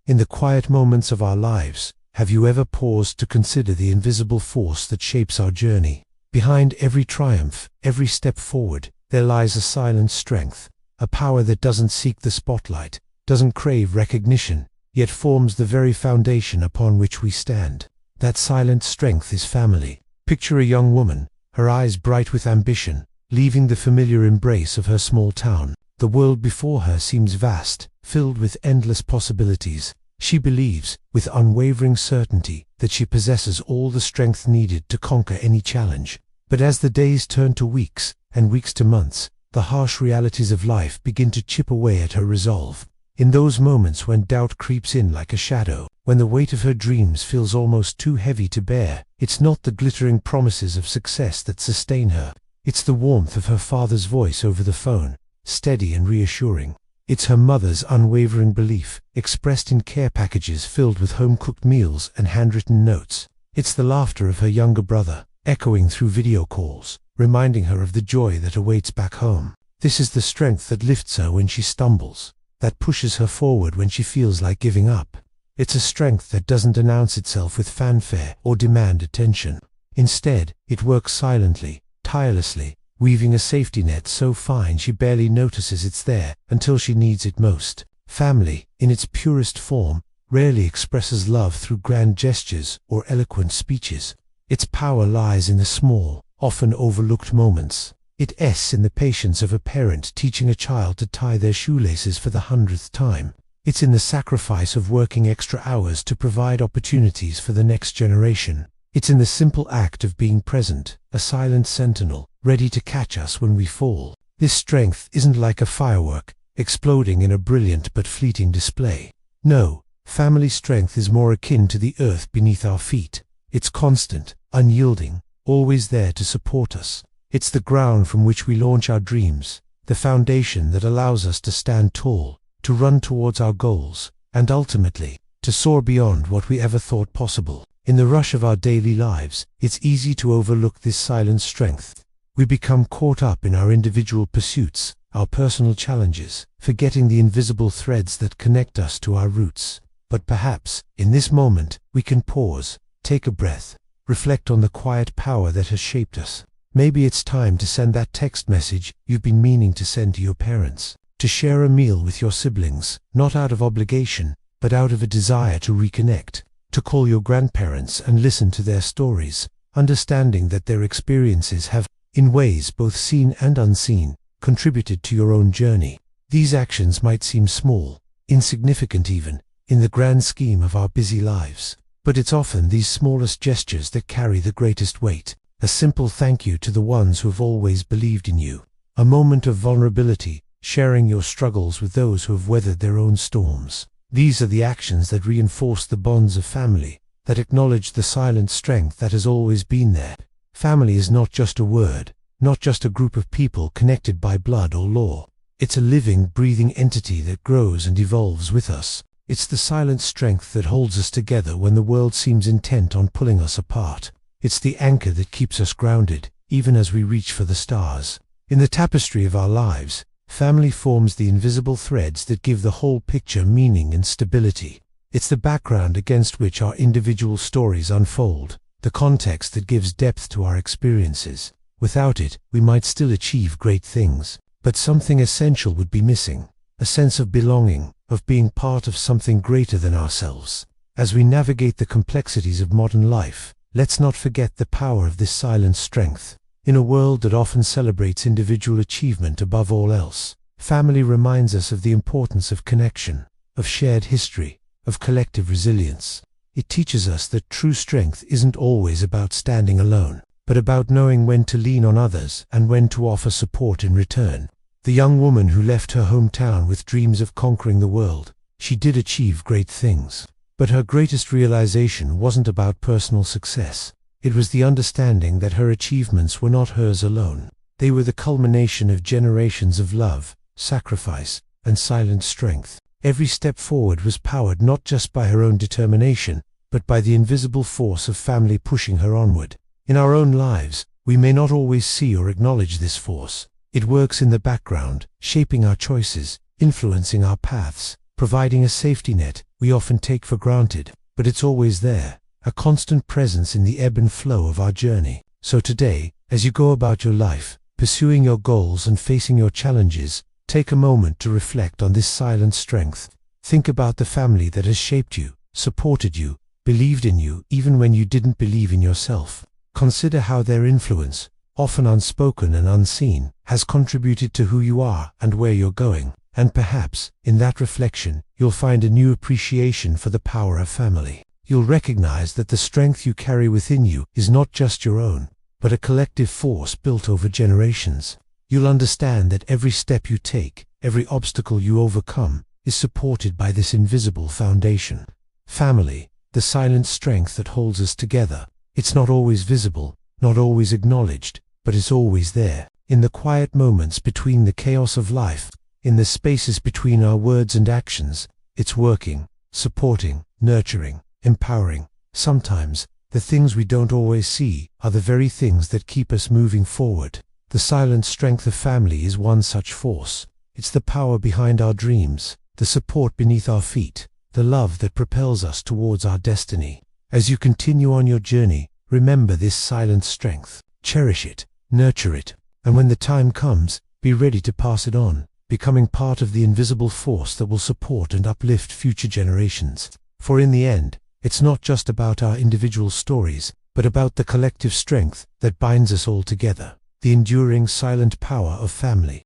In the quiet moments of our lives, have you ever paused to consider the invisible force that shapes our journey? Behind every triumph, every step forward, there lies a silent strength, a power that doesn't seek the spotlight, doesn't crave recognition, yet forms the very foundation upon which we stand. That silent strength is family. Picture a young woman, her eyes bright with ambition, leaving the familiar embrace of her small town. The world before her seems vast, filled with endless possibilities. She believes, with unwavering certainty, that she possesses all the strength needed to conquer any challenge. But as the days turn to weeks, and weeks to months, the harsh realities of life begin to chip away at her resolve. In those moments when doubt creeps in like a shadow, when the weight of her dreams feels almost too heavy to bear, it's not the glittering promises of success that sustain her. It's the warmth of her father's voice over the phone, steady and reassuring. It's her mother's unwavering belief, expressed in care packages filled with home-cooked meals and handwritten notes. It's the laughter of her younger brother, echoing through video calls, reminding her of the joy that awaits back home. This is the strength that lifts her when she stumbles, that pushes her forward when she feels like giving up. It's a strength that doesn't announce itself with fanfare or demand attention. Instead, it works silently, tirelessly, weaving a safety net so fine she barely notices it's there until she needs it most. Family, in its purest form, rarely expresses love through grand gestures or eloquent speeches. Its power lies in the small, often overlooked moments. It's in the patience of a parent teaching a child to tie their shoelaces for the 100th time. It's in the sacrifice of working extra hours to provide opportunities for the next generation. It's in the simple act of being present, a silent sentinel, ready to catch us when we fall. This strength isn't like a firework, exploding in a brilliant but fleeting display. No, family strength is more akin to the earth beneath our feet. It's constant, unyielding, always there to support us. It's the ground from which we launch our dreams, the foundation that allows us to stand tall, to run towards our goals, and ultimately, to soar beyond what we ever thought possible. In the rush of our daily lives, it's easy to overlook this silent strength. We become caught up in our individual pursuits, our personal challenges, forgetting the invisible threads that connect us to our roots. But perhaps, in this moment, we can pause, take a breath, reflect on the quiet power that has shaped us. Maybe it's time to send that text message you've been meaning to send to your parents, to share a meal with your siblings, not out of obligation, but out of a desire to reconnect, to call your grandparents and listen to their stories, understanding that their experiences have, in ways both seen and unseen, contributed to your own journey. These actions might seem small, insignificant even, in the grand scheme of our busy lives, but it's often these smallest gestures that carry the greatest weight. A simple thank you to the ones who have always believed in you. A moment of vulnerability, sharing your struggles with those who have weathered their own storms. These are the actions that reinforce the bonds of family, that acknowledge the silent strength that has always been there. Family is not just a word, not just a group of people connected by blood or law. It's a living, breathing entity that grows and evolves with us. It's the silent strength that holds us together when the world seems intent on pulling us apart. It's the anchor that keeps us grounded, even as we reach for the stars. In the tapestry of our lives, family forms the invisible threads that give the whole picture meaning and stability. It's the background against which our individual stories unfold, the context that gives depth to our experiences. Without it, we might still achieve great things, but something essential would be missing, a sense of belonging, of being part of something greater than ourselves. As we navigate the complexities of modern life, let's not forget the power of this silent strength. In a world that often celebrates individual achievement above all else, family reminds us of the importance of connection, of shared history, of collective resilience. It teaches us that true strength isn't always about standing alone, but about knowing when to lean on others and when to offer support in return. The young woman who left her hometown with dreams of conquering the world, she did achieve great things. But her greatest realization wasn't about personal success. It was the understanding that her achievements were not hers alone. They were the culmination of generations of love, sacrifice, and silent strength. Every step forward was powered not just by her own determination, but by the invisible force of family pushing her onward. In our own lives, we may not always see or acknowledge this force. It works in the background, shaping our choices, influencing our paths, providing a safety net we often take for granted, but it's always there, a constant presence in the ebb and flow of our journey. So today, as you go about your life, pursuing your goals and facing your challenges, take a moment to reflect on this silent strength. Think about the family that has shaped you, supported you, believed in you even when you didn't believe in yourself. Consider how their influence, often unspoken and unseen, has contributed to who you are and where you're going. And perhaps, in that reflection, you'll find a new appreciation for the power of family. You'll recognize that the strength you carry within you is not just your own, but a collective force built over generations. You'll understand that every step you take, every obstacle you overcome, is supported by this invisible foundation. Family, the silent strength that holds us together. It's not always visible, not always acknowledged, but it's always there. In the quiet moments between the chaos of life, in the spaces between our words and actions, it's working, supporting, nurturing, empowering. Sometimes, the things we don't always see are the very things that keep us moving forward. The silent strength of family is one such force. It's the power behind our dreams, the support beneath our feet, the love that propels us towards our destiny. As you continue on your journey, remember this silent strength. Cherish it, nurture it, and when the time comes, be ready to pass it on, becoming part of the invisible force that will support and uplift future generations. For in the end, it's not just about our individual stories, but about the collective strength that binds us all together, the enduring silent power of family.